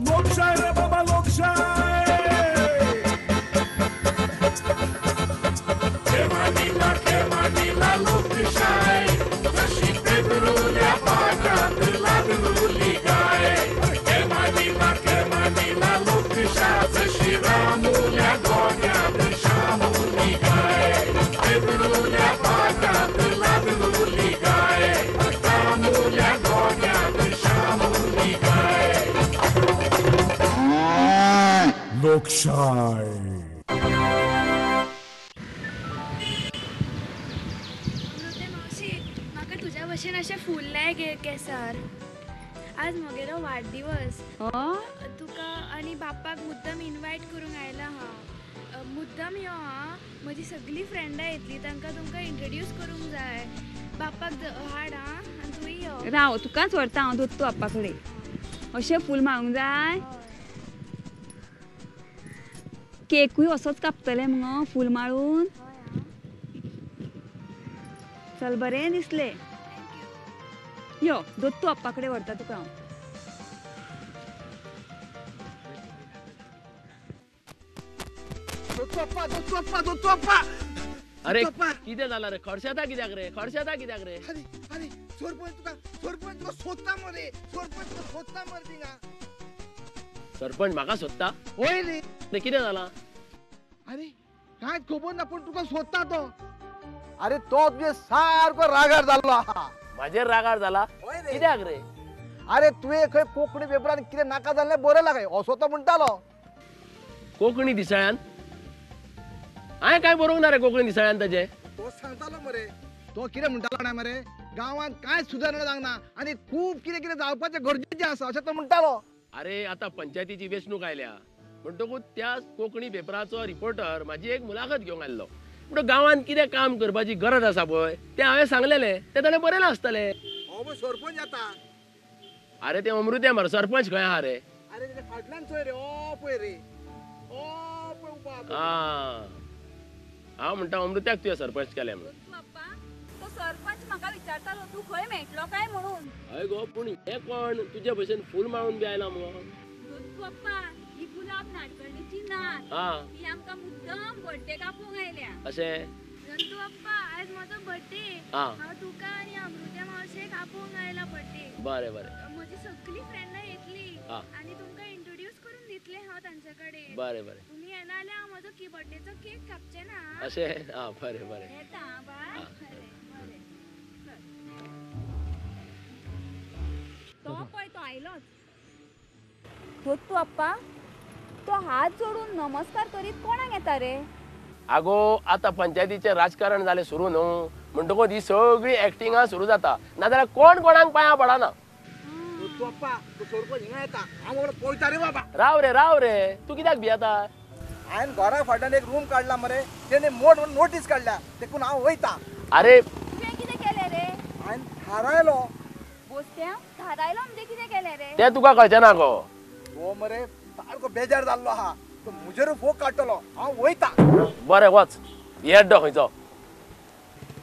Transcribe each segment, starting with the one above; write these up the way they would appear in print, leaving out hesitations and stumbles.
लोकशाही रे बाबा लोकशाही केव्हा लोकशाही जशी पेबरूल्या पाटात लागलेली गाय केव्हा लोकशाही जशी रामुल्या गोट्यात शामुली गाय पेबरूल्या पाटात लागलेली गाय रामुल्या गोट्यात शामुली गाय लोकशाही भशेन अशें फुलले केसार आज म्हगेलो वाडदिवस तुका आनी बापाक मुद्दम इनवायट करूंक आयला हा मुद्दम यो हा म्हजी सगळीं फ्रेंडां येतलीं तांकां तुमकां इंट्रोड्यूस करूंक जाय बापाक हाड हा आनी तुय यो राव तुकाच व्हरता हांव दोत्तू बाप्पा कडेन अशें फूल मागूंक जाय केकूय असोच कापतले मगो फूल माळून चल बरें दिसलें यो दोत्तू बाप्पा कडेन व्हरता तुका हांव दोत्तू बाप्पा अरे कितें जाला रे खडशेता कित्याक रे अरे अरे सरपंच तुका सोदता मरे सरपंच तुका सोदता मरे थिंगा सरपंच म्हाका सोदता होय रे कितें जाला अरे कांयच खबर ना पण तुका सोदता तो अरे तो तुझे सारको रागार जाल्लो आहा म्हाजेर रागार जाला कित्याक रे अरे तुवें खंय कोंकणी पेपरान कितें नाका जाल्लें बरयलां काय असो तो म्हणटालो कोंकणी दिसाळ्यान हांवें काय बरोवंक ना रे कोंकणी दिसाळ्यान ताजे तो सांगतालो मरे तो कितें म्हणटालो ना मरे गांवांत कांयच सुदारणा जावंक ना आनी खूब कितें कितें जावपाचें गरजेचें आसा अशें तो म्हणटालो अरे आतां पंचायतीची वेंचणूक आयल्या म्हणटकूच त्या कोंकणी पेपराचो रिपोर्टर म्हाजी एक मुलाखत घेवंक आयल्लो म्हणून गांवांत कितें काम करपाची गरज आसा पळय तें हांवें सांगलेलें तें ताणें बरयलां आसतलें हो सरपंच आता अरे ते अमृते मरे सरपंच खंय आहा रे अरे तेजे फाटल्यान चोय रे ओ पळय रे ओ पळय उबा हांव म्हणटा अमृत्याक तुवें सरपंच केलें म्हणून बाप्पा तो सरपंच म्हाका विचारतालो तूं खंय मेळटलो काय म्हणून हय गो पूण हे कोण तुजे भशेन फूल माळून बी आयला मगो दोत्तू बाप्पा ही गुलाब नाडकर्णीची नात ही आमकां मुद्दम बर्थडे कापूंक आयल्या अशें रंतू बाप्पा आज माझा बर्थडे हांव तुका आनी अमृत्या मावशेक आपोवंक आयला बर्थडे बरें बरें म्हजी सगळीं फ्रेंडां येतली आनी तुमकां इंट्रोड्यूस करून दितले हांव तांचे कडेन बरें बरें तुमी येना जाल्यार हांव म्हजो बर्थडेचो केक कापचें ना अशें बरें बरें येता बाय बरें बरें तो पळय तो आयलोच दोत्तू बाप्पा तो हात जोडून नमस्कार करीत कोणाक येता रे आगो आतां पंचायतीचें राजकारण जालें सुरू न्हू म्हणटकूच ही सगळी एक्टिंगां सुरू जाता नाजाल्यार कोण कोणाक पांयां पडना तू अप्पा तू सरपंच हिंगा येता हांव बाबा पळयता रे बाबा राव रे तू कित्याक भियेता हांवें घरा फाटल्यान एक रूम काडला मरे तेणे मोठ नोटीस काडल्या देखून हांव वयता अरे तुवें कितें केलें रे हांवें थारायलो बोस्त्या थारायलो म्हणजे कितें केलें रे तें तुका कळचें ना गो हो मरे सारको बेजार जाल्लो आहा तो म्हजेर फोग काडटलो हांव वयता बरें वच येड्डो खंयचो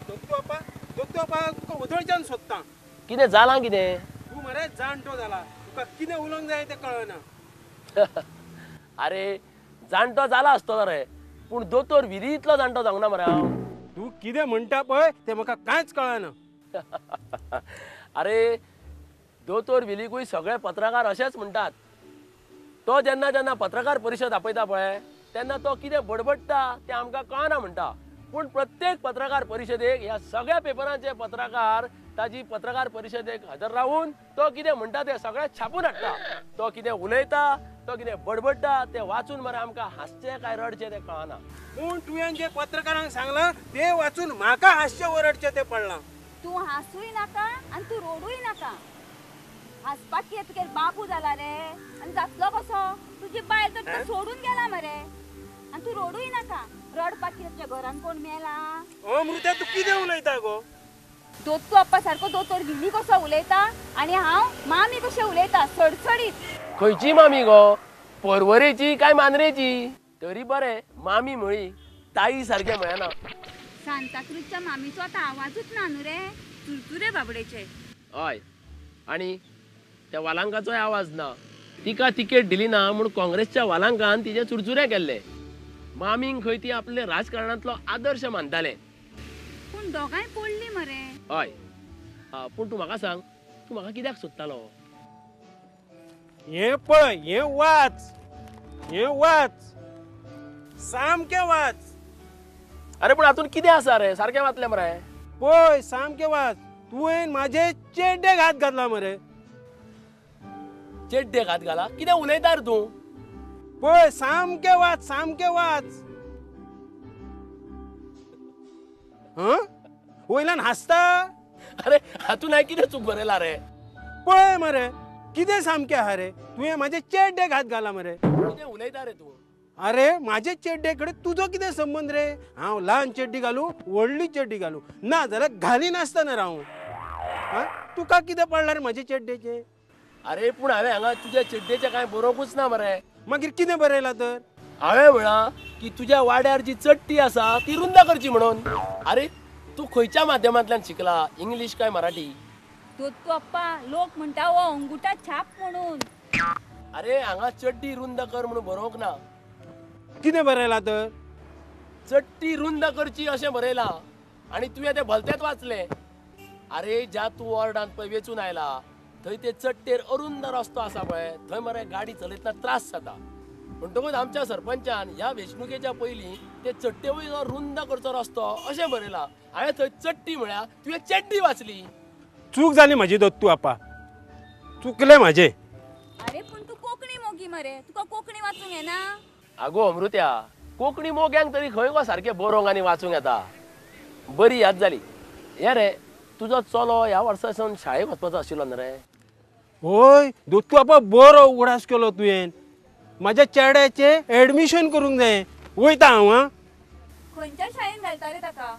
दोत्तू बापा तुका उदळच्यान सोदता कितें जालां कितें तूं मरे जाणटो जाला तुका कितें उलोवंक जाय तें कळना अरे जाणटो जाला आसतलो रे पूण दोतोर विधी इतलो जाणटो जावंक ना मरे हांव तूं कितें म्हणटा पळय तें म्हाका कांयच कळना अरे दोतोर विलीकूय सगळे पत्रकार अशेंच म्हणटात तो जेन्ना पत्रकार परिशद आपयता पळय तेन्ना तो कितें बडबडटा तें आमकां कळना म्हणटा पूण प्रत्येक पत्रकार परिशदेक ह्या सगळ्या पेपरांचे पत्रकार ताजी पत्रकार परिशदेक हजर रावून तो कितें म्हणटा तें सगळें छापून हाडटा तो कितें उलयता तो कितें बडबडटा तें वाचून मरे आमकां हांसचें काय रडचें तें कळना पूण तुवें जे पत्रकारांक सांगलां तें वाचून म्हाका हास्य ओरडचें तें पडलां तूं हांसूय नाका आनी तूं रोडूय नाका हांसपाक कितें तुगे बापू जाला रे आनी जातलो कसो तुजी बायल तर तुका सोडून गेला मरे आनी तूं रोडूय नाका रडपाक कितें तुज्या घरान कोण मेला अमृता तूं कितें उलयता गो दोत्तू बाप्पा सारको दोतोर विली कसो उलयता आनी हांव मामी कशें उलयता सडसडीत खंयची मामी गो परवरेची काय मांद्रेची तरी बरें मामी म्हळी ताई सारकें मेळना सांताक्रूजच्या मामीचो आतां आवाजूच ना न्हू रे चुरचुरे बाबडेचे हय आनी त्या वालांकाचोय आवाज ना तिका तिकेट दिली ना म्हूण काँग्रेसच्या वालांकान तिचे चुरचुरे केल्ले. मामींक खंय ती आपले राजकारणांतलो आदर्श मानताले. पूण दोगांय पडली मरे. हय, पूण तूं म्हाका सांग, तूं म्हाका कित्याक सोदतालो? हे पळय, हे वाच, हे वाच, सामकें वाच. अरे पूण हातून कितें आसा रे? सारकें वाचलें मरे. पळय सामकें वाच. तुवें म्हाजे चेड्डेक हात घातला मरे. चेड्डेक हात घाला? कितें उलयता रे तूं? पळय सामकें वाच, सामकें वाच. वयल्यान हासता. अरे हातून हांवें कितें चूक बरयला रे? पळय मरे, कितें सामकें आहा रे? तुवें म्हाजे चेड्डेक हात घाला मरे. कितें उलयता रे तूं? अरे म्हाजे चेड्डे कडेन तुजो कितें संबंध रे? हांव ल्हान चेड्डी घालू, व्हडली चेड्डी घालू? ना जाल्यार घाली नासतना रावूं. तुका कितें पडला रे म्हाजे चेड्डेचे? अरे पूण हांवें हांगा तुज्या चेड्डेचें कांय बरोवंकूच ना मरे. मागीर कितें बरयलां तर? हांवें म्हणला की तुज्या वाड्यार जी चट्टी आसा ती रुंद करची म्हणून. अरे तूं खंयच्या माध्यमांतल्यान शिकला, इंग्लीश काय मराठी? दोत्तू अप्पा, लोक म्हणटा हो अंगुठा छाप म्हणून. अरे हांगा चड्डी रुंद कर म्हणून बरोवंक ना. कितें बरयलां तर? चट्टी रुंद करची अशें बरयलां आनी तुवें तें भलतेंच वाचलें. अरे ज्या तूं वॉर्डांत पळय वेचून आयला थंय ते चट्टेर अरुंद रस्तो आसा पळय, थंय मरे गाडी चलयतना त्रास जाता. म्हणटकूच आमच्या सरपंचान ह्या वेंचणुकेच्या पयलीं ते चट्टे वयलो रुंद करचो रस्तो अशें बरयलां. हांवें थंय चट्टी म्हळ्यार तुवें चड्डी वाचली. चूक जाली म्हाजी दोत्तू आप्पा, चुकलें म्हाजें. अरे पूण तू कोंकणी मोगी मरे, तुका कोंकणी वाचूंक येना? आगो अमृत्या, कोंकणी मोग्यांक तरी खंय गो सारकें बरोवंक आनी वाचूंक येता. बरी याद जाली. हे रे, तुजो चलो ह्या वर्सासून शाळेक वचपाचो आशिल्लो न्ही रे? होय दोत्तू आप्पा, बरो उगडास केलो तुवें. म्हाज्या चेड्याचें एडमिशन करूंक जाय. वयता हांव. खंयच्या शाळेन घालता रे ताका?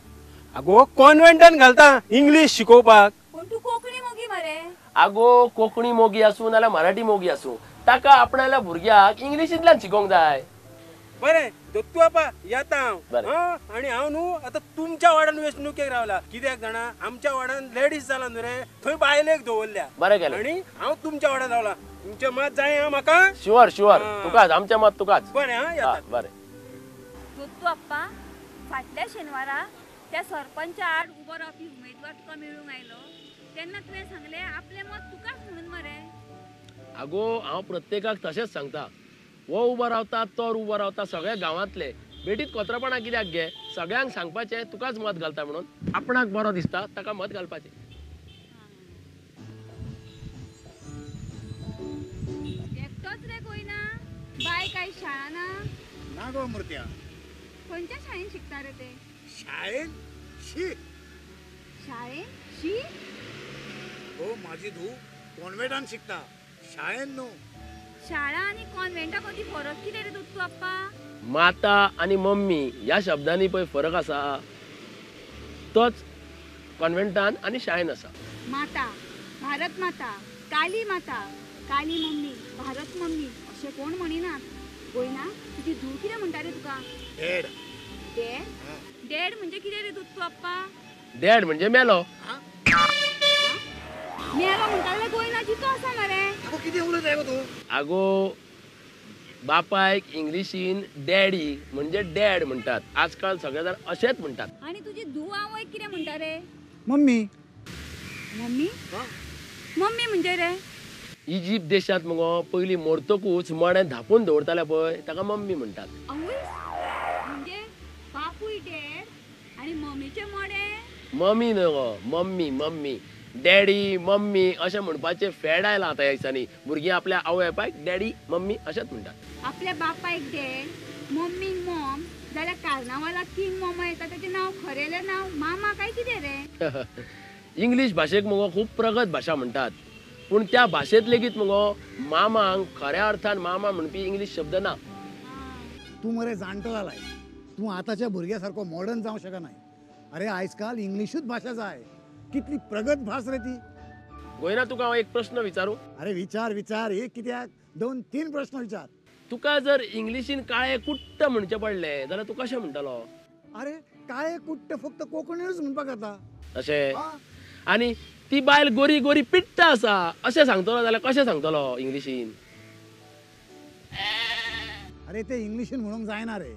आगो कॉन्व्हेंटान घालता इंग्लीश शिकोवपाक. पूण तू कोंकणी मोगी मरे. आगो कोंकणी मोगी आसूं नाल्यार मराठी मोगी आसूं, ताका आपणाल्या भुरग्याक इंग्लिशींतल्यान शिकोवंक जाय. बरें दोत्तू आप्पा, येता हांव. बरें. आनी हांव न्हू आतां तुमच्या वाड्यान वेंचणुकेक रावला. कित्याक जाणा, आमच्या वाड्यान लेडीज जाला न्हू रे, थंय बायलेक दवरल्या. बरें केलें. आनी हांव तुमच्या वाड्यान रावला. तुमचें मत जाय हा म्हाका? शुअर शुअर, तुकाच, आमचें मत तुकाच. बरें येता. बरें. दोत्तू अप्पा, फाटल्या शेनवारा त्या सरपंचा आड उबो रावपी उमेदवार तुका मेळूंक आयलो तेन्ना तुवें सांगलें आपलें मत तुकाच म्हणून मरे. आगो हांव प्रत्येकाक तशेंच सांगता. वो उबो रावता, तो उबो रावता, सगळे गांवांतले बेटीत कोत्रपणा कित्याक गे? सगळ्यांक सांगपाचें तुकाच मत घालता म्हणून. आपणाक बरो दिसता ताका मत घालपाचें. एकटोच रे कोयना? बाय काय शाळा ना? ना गो मूर्त्या, खंयच्या शाळेन शिकता रे ते? शाळेन शी. शाळेन शी? हो माझी धू कॉन्व्हेंटान शिकता, शाळेन न्हू. शाळा आणि कॉन्व्हेंटा मदीं फरक कितें रे दोत्तू अप्पा? माता आणि मम्मी ह्या शब्दांनी पळय फरक आसा, तोच कॉन्व्हेंटान आणि शाळेन आसा. माता, भारत माता, काली माता, काली मम्मी, भारत मम्मी अशें कोण म्हणिनात. गोयना तुजी धूव कितें म्हणटा रे तुका? डॅड. डॅड? डॅड म्हणजे कितें रे दोत्तू अप्पा? डॅड म्हणजे मेलो. मेलो म्हणटा जाल्यार गोयना जितो आसा मरे. अगो कितें उलयता गो तूं? आगो बापायक इंग्लिशीन डॅडी म्हणजे डॅड म्हणटात. आजकाल सगळे जाण अशेंच म्हणटात. आणि तुजी धूव आवय कितें म्हणटा रे? मम्मी. मम्मी? मम्मी म्हणजे रे? इजिप्त देशात मगो पयलीं मरतकूच मडें धापून दवरताले पळय ताका मम्मी म्हणटात. आवय म्हणजे बापूय डॅड आणि मम्मीचे मडे? मम्मी न्हय गो, मम्मी मम्मी. डॅडी मम्मी अशें म्हणपाचें फेड आयलां आतां ह्या दिसांनी. भुरगीं आपल्या आवय बापायक डॅडी मम्मी अशेंच म्हणटात. आपल्या बापायक डॅड, मम्मीक मॉम, जाल्यार कार्नावालाक किंग मॉमा येता तेचें नांव खरेलें नांव मामा काय कितें रे? इंग्लीश भाशेक मगो खूब प्रगत भाशा म्हणटात, पूण त्या भाशेंत लेगीत मगो मामांक खऱ्या अर्थान मामा म्हणपी इंग्लीश शब्द ना. तू मरे जाणटो जालाय, तू आताच्या भुरग्या सारको मॉडर्न जावंक शकना. अरे आजकाल इंग्लिशूच भाषा जाय. कितली प्रगत भास रे ती. गोयना तुका हांव एक प्रश्न विचारू? अरे विचार विचार, एक कित्याक 2-3 प्रश्न विचार. तुका जर इंग्लिशीन काळे कुट्ट म्हणचें पडलें जाल्यार तूं कशें म्हणटलो? अरे काय कुट्ट फक्त कोंकणीनूच म्हणपाक येता. अशें? आनी ती बायल गोरी गोरी पिट्ट आसा अशें सांगतलो जाल्यार कशें सांगतलो इंग्लिशीन? अरे ते इंग्लिशीन म्हणूंक जायना रे.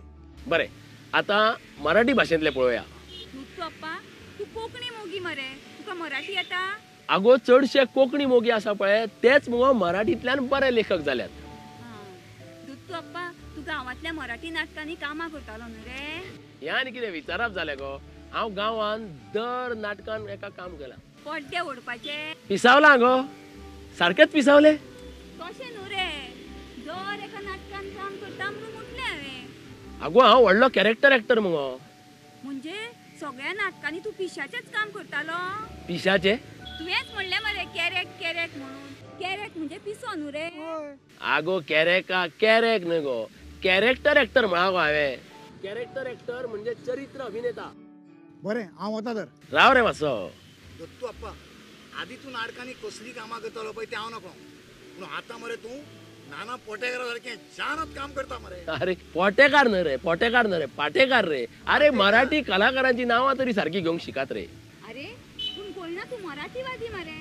बरें, आता मराठी भाशेंतले पळोवया. तू अप्पा तू कोंकणी मोगी मरे, तुका मराठी येता? आगो चडशे कोंकणी मोगी आसा पळय तेच मुगो मराठींतल्यान बरे लेखक जाल्यात. दुत्तू अप्पा तू गांवांतल्या मराठी नाटकांनी कामां करतालो न्हू रे? हें आनी कितें विचारप जालें गो. हांव गांवांत दर नाटकान एका काम केलां. पड्डे ओडपाचे? पिसावलां गो, सारकेंच पिसावले. तशें न्हू रे, दर एका नाटकान काम करता म्हणून म्हटलें हांवें. आगो हांव व्हडलो कॅरेक्टर एक्टर मुगो. म्हणजे सगळ्या नाटकांनी तू पिशाचेच काम करतालो? पिशाचे? तुवेंच म्हणलें मरे कॅरेक कॅरेक म्हणून. कॅरेक म्हणजे पिसो न्हू रे? आगो कॅरेक न्हय गो, कॅरेक्टर एक्टर म्हणा गो हांवें. कॅरेक्टर एक्टर म्हणजे चरित्र अभिनेता. बरें हांव वता तर. राव रे मातसो. दत्तू अप्पा आदी तू नाटकांनी कसली कामां करतालो पळय ते हांव नकळो, पूण आतां मरे तू नाना पोटेकारा सारकें जानत काम करता मरे. अरे पोटेकार न्हय रे, पाटेकार रे. अरे मराठी कलाकारांची नांवां तरी सारखी घेवंक शिकात रे. अरे पूण कोयना तू मराठीवादी मरे.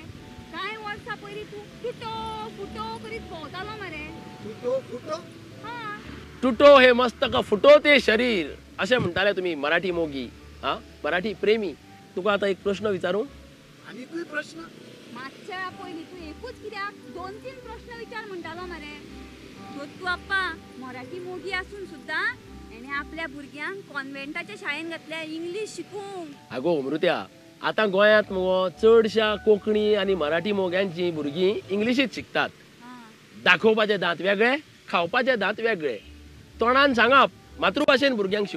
कांय वर्सां पयलीं तू फुटो फुटो करीत भोंवतालो मरे. फुटो फुटो? हा. तुटो हे मस्तक फुटो ते शरीर अशें म्हणटाले तुमी मराठी मोगी. मराठी प्रेमी. तुका आतां एक प्रश्न विचारूं? आनीकूय प्रश्न? मातशा पयलीं तू एकूच कित्याक 2-3 प्रश्न विचार म्हणटालो मरे. दत्तू अप्पा मराठी मोगी आसून सुद्दां हेणे आपल्या भुरग्यांक कॉन्व्हेंटाच्या शाळेंत घातल्या इंग्लीश शिकूंक. आगो अमृत्या, आतां गोंयांत मुगो चडशा कोंकणी आनी मराठी मोग्यांची भुरगीं इंग्लिशीत शिकतात. दाखोवपाचे दांत वेगळे, खावपाचे दांत वेगळे. तोंडान सांगप मातृभाशेन भुरग्यांक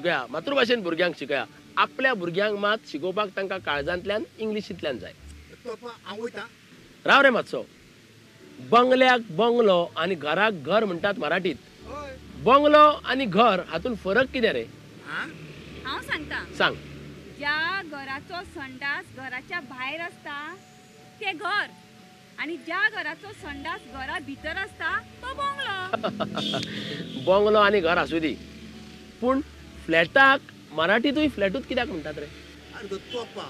शिकया. आपल्या भुरग्यांक मात शिकोवपाक तांकां काळजांतल्यान इंग्लिशींतल्यान जाय. राव रे मातसो. बंगल्याक बंगलो आनी घराक घर म्हणटात मराठीत. बंगलो आनी घर हातून फरक कितें रे? हांव सांगता. सांग. ज्या घराचो संडास घराच्या भायर असता ते घर, आणि ज्या घराचो संडास घरा भितर असता तो बंगलो. बंगलो आनी घर आसूं दी, पूण फ्लॅटाक मराठीतूय फ्लॅटूच कित्याक म्हणटात रे? अरे दत्तू अप्पा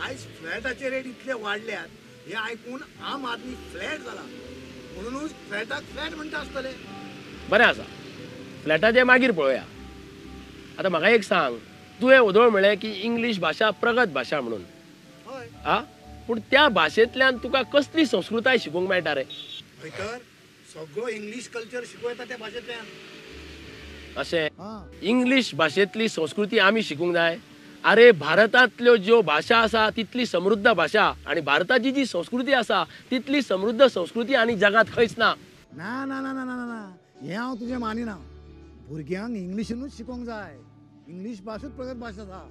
आयज फ्लॅटाचे रेट इतले वाडल्यात हे आयकून आम आदमी फ्लॅट जाला म्हणूनच फ्लॅटाक फ्लॅट म्हणटा आसतले. बरें आसा, फ्लॅटाचे मागीर पळोवया. आतां म्हाका एक सांग, तुवें उदोळ म्हणलें की इंग्लीश भाशा प्रगत भाशा म्हणून. हय. पूण त्या भाशेंतल्यान तुका कसली संस्कृताय शिकूंक मेळटा रे? तर सगळो इंग्लीश कल्चर शिकूं येता त्या भाशेंतल्यान. अशें इंग्लीश भाशेंतली संस्कृती आमी शिकूंक जाय? अरे भारतांतल्यो ज्यो भाशा आसा तितली समृद्ध भाशा आणि भारताची जी संस्कृती आसा तितली समृद्ध संस्कृती आनी जगात खंयच ना. ना ना ना ना ना ना हे हांव तुजें मानिना. भुरग्यांक इंग्लिशीनूच शिकोवंक जाय. इंग्लीश भाशूच प्रगत भाशा आसा.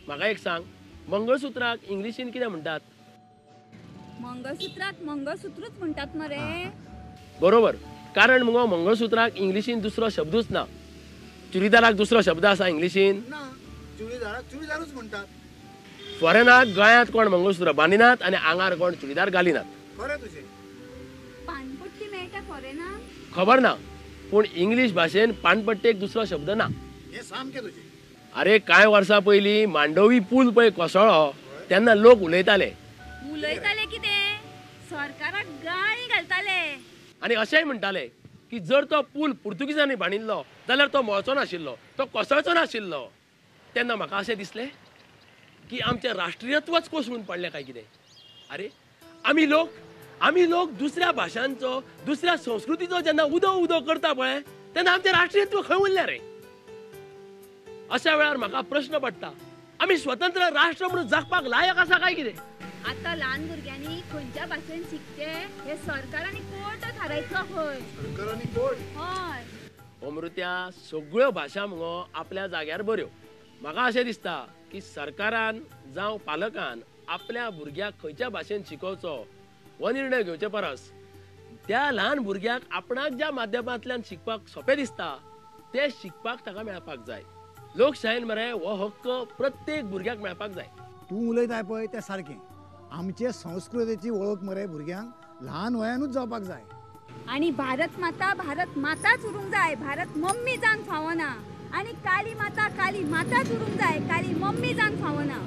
म्हाका एक सांग, मंगळसूत्राक इंग्लिशीन कितें म्हणटात? मंगळसूत्राक मंगळसूत्रच म्हणटात मरे. बरोबर, कारण मुगो मंगळसूत्राक इंग्लिशीन दुसरो शब्दूच ना. चुडीदाराक दुसरो शब्द आसा इंग्लिशीन? ना, चुडीदाराक चुडीदारूच म्हणटात. फॉरेनाक गोंयांत कोण मंगळसूत्र बांदिनात आनी आंगार कोण चुडीदार घालिनात. खरें तुजें. पानपट्टी मेळटा फॉरेनाक? खबर ना, पूण इंग्लीश भाशेन पानपट्टेक दुसरो शब्द ना. हें सामकें तुजें. अरे कांय वर्सां पयलीं मांडोवी पूल पळय कोसळ्ळो तेन्ना लोक उलयताले कितें? सरकाराक गाळी घालताले आनी अशेंय म्हणटाले की जर तो पूल पुर्तुगीजांनी बांदिल्लो जाल्यार तो मोळचो नाशिल्लो, तो कोसळचो नाशिल्लो. तेन्ना म्हाका अशें दिसलें की आमचें राष्ट्रीयत्वच कोसळून पडलें काय कितें. अरे आमी लोक दुसऱ्या भाशांचो, दुसऱ्या संस्कृतीचो जेन्ना उदो उदो करता पळय तेन्ना आमचें राष्ट्रीयत्व खंय उरलें रे? अशा वेळार म्हाका प्रश्न पडटा, आमी स्वतंत्र राष्ट्र म्हणून जगपाक लायक आसा काय कितें? आता ल्हान भुरग्यांनी खंयच्या भाशेन शिकचे हे सरकार आनी कोर्ट थारायचो खंय. सरकार आनी कोर्ट? हय. अमृत्या, सगळ्यो भाशा मुगो आपल्या जाग्यार बऱ्यो. म्हाका अशें दिसता की सरकारान जावं पालकान आपल्या भुरग्याक खंयच्या भाशेन शिकोवचो हो निर्णय घेवचे परस त्या ल्हान भुरग्याक आपणाक ज्या माध्यमांतल्यान शिकपाक सोंपें दिसता ते शिकपाक ताका मेळपाक जाय. लोकशायेन मरे हो हक्क प्रत्येक भुरग्याक मेळपाक जाय. तूं उलयताय पळय तें सारकें. आमचे संस्कृतीची वळख मरे भुरग्यांक ल्हान वयानूच जावपाक जाय. आणि भारत माताच उरूंक जाय. भारत मम्मी जावंक फावना. आणि काली माताच उरूंक जाय. काली मम्मी जावंक फावना.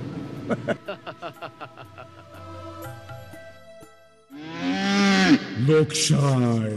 लोकशाय.